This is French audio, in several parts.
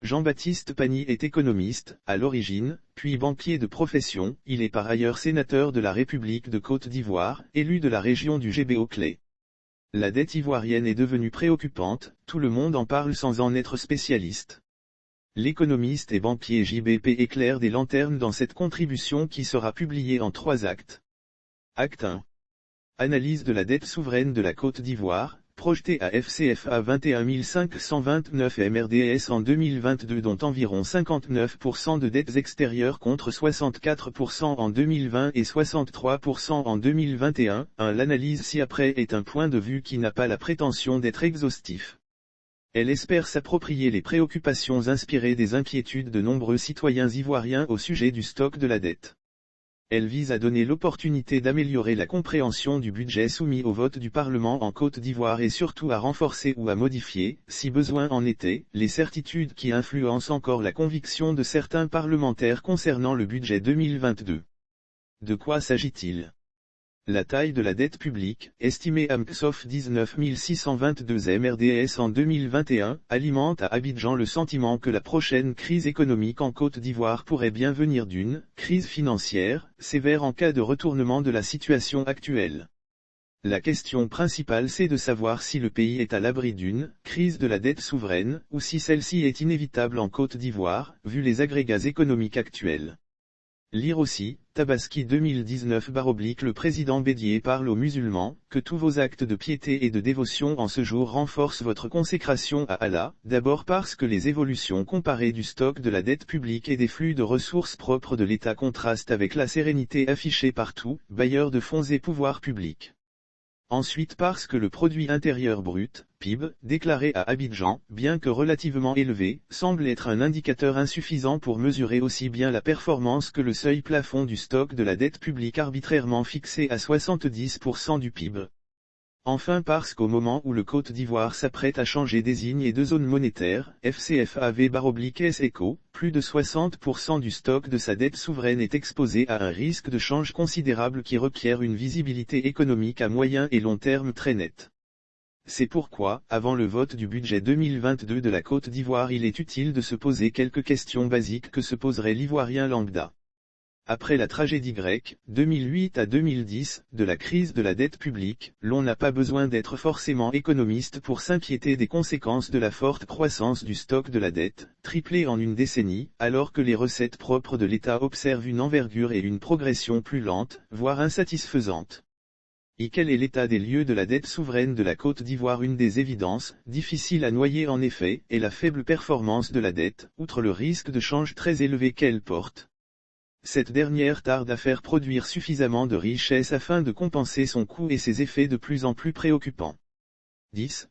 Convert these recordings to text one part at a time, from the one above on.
Jean-Baptiste Pagny est économiste, à l'origine, puis banquier de profession. Il est par ailleurs sénateur de la République de Côte d'Ivoire, élu de la région du GB-Auclay. La dette ivoirienne est devenue préoccupante, tout le monde en parle sans en être spécialiste. L'économiste et banquier JBP éclaire des lanternes dans cette contribution qui sera publiée en 3 actes. Acte 1. Analyse de la dette souveraine de la Côte d'Ivoire, projetée à FCFA 21 529 MRDS en 2022, dont environ 59% de dettes extérieures contre 64% en 2020 et 63% en 2021. L'analyse ci-après est un point de vue qui n'a pas la prétention d'être exhaustif. Elle espère s'approprier les préoccupations inspirées des inquiétudes de nombreux citoyens ivoiriens au sujet du stock de la dette. Elle vise à donner l'opportunité d'améliorer la compréhension du budget soumis au vote du Parlement en Côte d'Ivoire et surtout à renforcer ou à modifier, si besoin en était, les certitudes qui influencent encore la conviction de certains parlementaires concernant le budget 2022. De quoi s'agit-il ? La taille de la dette publique, estimée à MCSOF 19 622 MRDS en 2021, alimente à Abidjan le sentiment que la prochaine crise économique en Côte d'Ivoire pourrait bien venir d'une crise financière sévère en cas de retournement de la situation actuelle. La question principale, c'est de savoir si le pays est à l'abri d'une crise de la dette souveraine, ou si celle-ci est inévitable en Côte d'Ivoire, vu les agrégats économiques actuels. Lire aussi, Tabaski 2019 / le président Bédié parle aux musulmans, que tous vos actes de piété et de dévotion en ce jour renforcent votre consécration à Allah, d'abord parce que les évolutions comparées du stock de la dette publique et des flux de ressources propres de l'État contrastent avec la sérénité affichée par tous, bailleurs de fonds et pouvoirs publics. Ensuite parce que le produit intérieur brut, PIB, déclaré à Abidjan, bien que relativement élevé, semble être un indicateur insuffisant pour mesurer aussi bien la performance que le seuil plafond du stock de la dette publique arbitrairement fixé à 70% du PIB. Enfin parce qu'au moment où le Côte d'Ivoire s'apprête à changer désigne et de zone monétaire, FCFA-V/SECO, plus de 60% du stock de sa dette souveraine est exposé à un risque de change considérable qui requiert une visibilité économique à moyen et long terme très nette. C'est pourquoi, avant le vote du budget 2022 de la Côte d'Ivoire, il est utile de se poser quelques questions basiques que se poserait l'Ivoirien lambda. Après la tragédie grecque, 2008 à 2010, de la crise de la dette publique, l'on n'a pas besoin d'être forcément économiste pour s'inquiéter des conséquences de la forte croissance du stock de la dette, triplée en une décennie, alors que les recettes propres de l'État observent une envergure et une progression plus lentes, voire insatisfaisantes. Et quel est l'état des lieux de la dette souveraine de la Côte d'Ivoire? Une des évidences, difficile à noyer en effet, est la faible performance de la dette, outre le risque de change très élevé qu'elle porte. Cette dernière tarde à faire produire suffisamment de richesses afin de compenser son coût et ses effets de plus en plus préoccupants. 10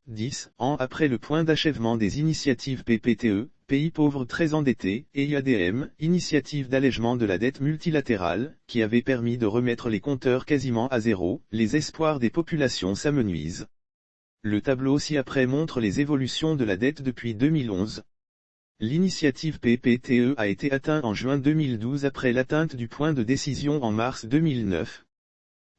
ans après le point d'achèvement des initiatives PPTE, pays pauvres très endettés, et IADM, initiative d'allègement de la dette multilatérale, qui avait permis de remettre les compteurs quasiment à zéro, les espoirs des populations s'amenuisent. Le tableau ci-après montre les évolutions de la dette depuis 2011. L'initiative PPTE a été atteinte en juin 2012 après l'atteinte du point de décision en mars 2009.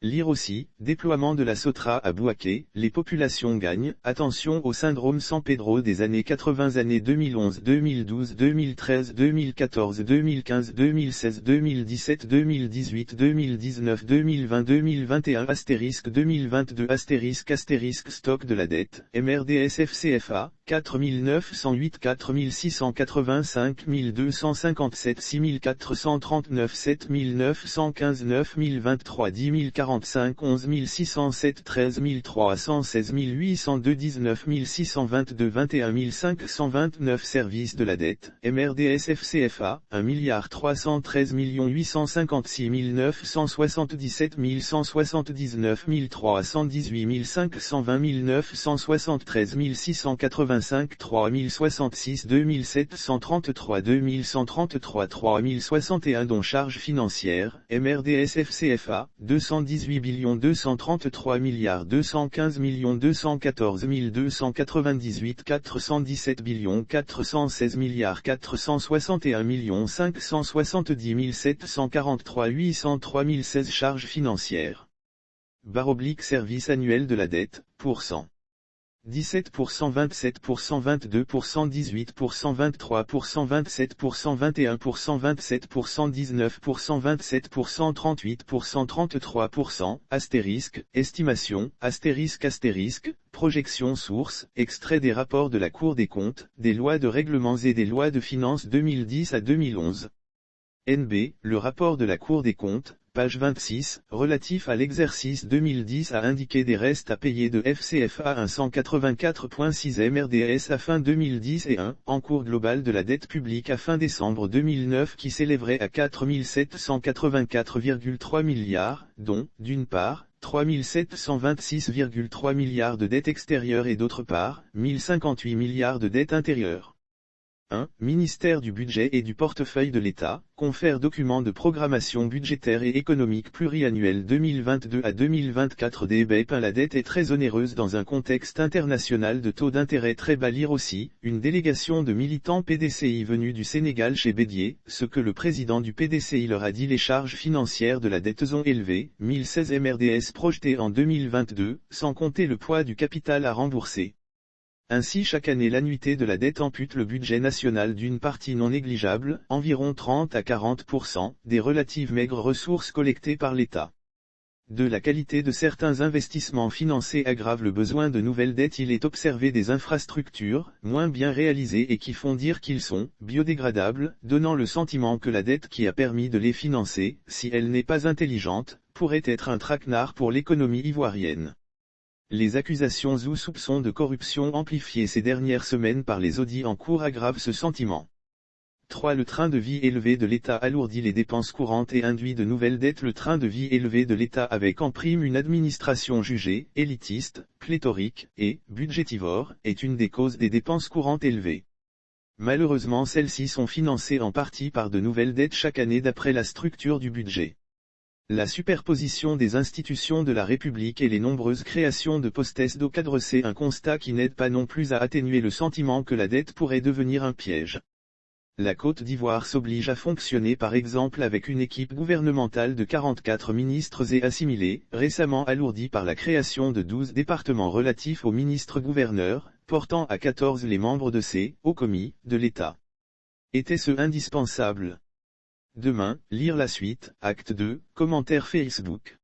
Lire aussi, déploiement de la Sotra à Bouaké, les populations gagnent, attention au syndrome San Pedro des années 80, années 2011, 2012, 2013, 2014, 2015, 2016, 2017, 2018, 2019, 2020, 2021, astérisque 2022, astérisque stock de la dette, MRDS FCFA, 4908, 4685, 1257, 6439, 7915, 9023, 10040, 45 11 607 13 316 802 19 622 21 529 Service de la dette, MRDS FCFA, 1 313 856 977 179 318 520 973 685 3066 2733 2133 3061 dont charge financière, MRDS FCFA, 218 233 215 214 298 417 416 461 570 743 803 016 charges financières. / Service annuel de la dette, %. 17%, 27%, 22%, 18%, 23%, 27%, 21%, 27%, 19%, 27%, 38%, 33%, astérisque, estimation, astérisque, astérisque, projection source, extrait des rapports de la Cour des comptes, des lois de règlements et des lois de finances 2010 à 2011. NB, le rapport de la Cour des comptes, page 26, relatif à l'exercice 2010 a indiqué des restes à payer de FCFA 184.6 MRDS à fin 2010 et un encours global de la dette publique à fin décembre 2009 qui s'élèverait à 4 784,3 milliards, dont, d'une part, 3 726,3 milliards de dettes extérieures et d'autre part, 1058 milliards de dettes intérieures. 1. Ministère du Budget et du Portefeuille de l'État, confère document de programmation budgétaire et économique pluriannuel 2022 à 2024 des BEP. La dette est très onéreuse dans un contexte international de taux d'intérêt très bas. Lire aussi, une délégation de militants PDCI venus du Sénégal chez Bédier, ce que le président du PDCI leur a dit. Les charges financières de la dette sont élevées, 1016 MRDS projetées en 2022, sans compter le poids du capital à rembourser. Ainsi chaque année l'annuité de la dette ampute le budget national d'une partie non négligeable, environ 30 à 40%, des relatives maigres ressources collectées par l'État. 2. La qualité de certains investissements financés aggrave le besoin de nouvelles dettes. Il est observé des infrastructures, moins bien réalisées et qui font dire qu'ils sont biodégradables, donnant le sentiment que la dette qui a permis de les financer, si elle n'est pas intelligente, pourrait être un traquenard pour l'économie ivoirienne. Les accusations ou soupçons de corruption amplifiés ces dernières semaines par les audits en cours aggravent ce sentiment. 3. Le train de vie élevé de l'État alourdit les dépenses courantes et induit de nouvelles dettes. Le train de vie élevé de l'État avec en prime une administration jugée, élitiste, pléthorique, et, budgétivore, est une des causes des dépenses courantes élevées. Malheureusement celles-ci sont financées en partie par de nouvelles dettes chaque année d'après la structure du budget. La superposition des institutions de la République et les nombreuses créations de postes d'eau cadre, c'est un constat qui n'aide pas non plus à atténuer le sentiment que la dette pourrait devenir un piège. La Côte d'Ivoire s'oblige à fonctionner par exemple avec une équipe gouvernementale de 44 ministres et assimilés, récemment alourdie par la création de 12 départements relatifs aux ministres-gouverneurs, portant à 14 les membres de ces hauts commis de l'État. Était-ce indispensable ? Demain, lire la suite, acte 2, commentaire Facebook.